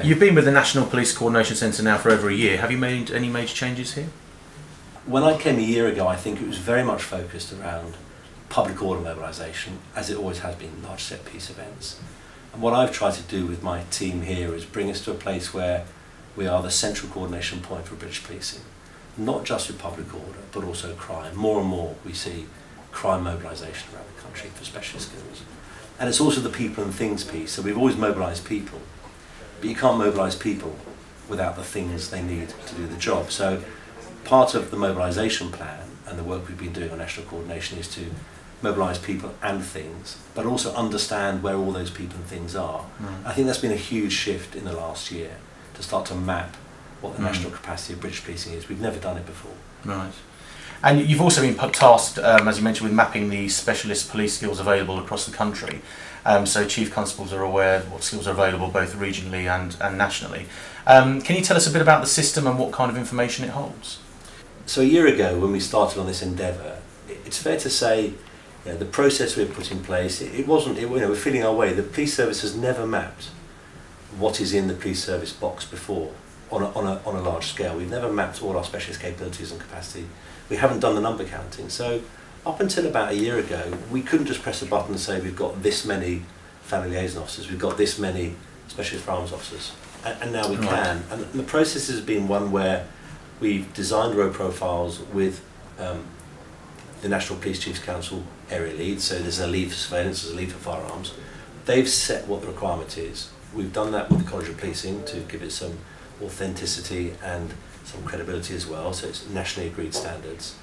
Okay. You've been with the National Police Co-ordination Centre now for over a year. Have you made any major changes here? When I came a year ago, I think it was very much focused around public order mobilisation, as it always has been, large set piece events. And what I've tried to do with my team here is bring us to a place where we are the central coordination point for British policing, not just with public order, but also crime. More and more we see crime mobilisation around the country for specialist skills. And it's also the people and things piece. So we've always mobilised people, but you can't mobilise people without the things they need to do the job. So part of the mobilisation plan and the work we've been doing on national coordination is to mobilise people and things, but also understand where all those people and things are. I think that's been a huge shift in the last year, to start to map what the national capacity of British policing is. We've never done it before. Right. And you've also been tasked, as you mentioned, with mapping the specialist police skills available across the country. So chief constables are aware of what skills are available both regionally and nationally. Can you tell us a bit about the system and what kind of information it holds? So a year ago, when we started on this endeavour, it's fair to say, the process we've put in place, we're feeling our way. The police service has never mapped what is in the police service box before on a large scale. We've never mapped all our specialist capabilities and capacity. We haven't done the number counting. So up until about a year ago, we couldn't just press a button and say we've got this many family liaison officers, we've got this many specialist firearms officers, and now we can. And the process has been one where we've designed row profiles with the National Police Chiefs Council area leads, so there's a lead for surveillance, there's a lead for firearms. They've set what the requirement is. We've done that with the College of Policing to give it some authenticity and some credibility as well, so it's nationally agreed standards.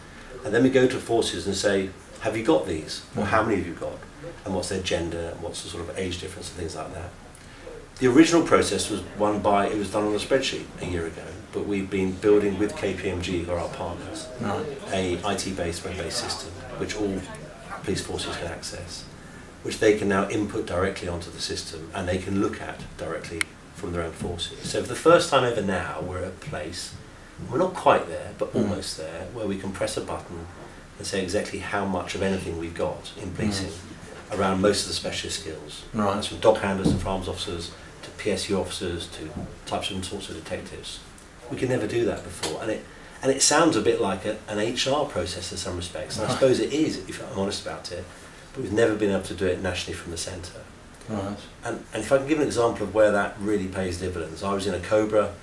And then we go to forces and say, have you got these? Or how many have you got? And what's their gender, and what's the sort of age difference and things like that. The original process was it was done on a spreadsheet a year ago, but we've been building with KPMG, who are our partners, a IT-based, web-based system, which all police forces can access, which they can now input directly onto the system, and they can look at directly from their own forces. So for the first time ever now, we're at a place, we're not quite there, but almost there, where we can press a button and say exactly how much of anything we've got in policing around most of the specialist skills. That's from dog handlers and firearms officers, to PSU officers, to types and sorts of detectives. We could never do that before, and it sounds a bit like an HR process in some respects, and I suppose it is, if I'm honest about it, but we've never been able to do it nationally from the centre. And if I can give an example of where that really pays dividends, I was in a COBRA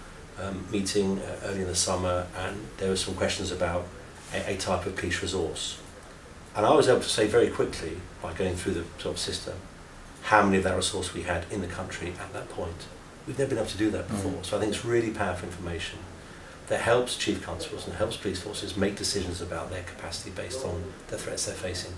meeting early in the summer, and there were some questions about a type of police resource. And I was able to say very quickly, by going through the sort of system, how many of that resource we had in the country at that point. We've never been able to do that before, so I think it's really powerful information that helps chief constables and helps police forces make decisions about their capacity based on the threats they're facing.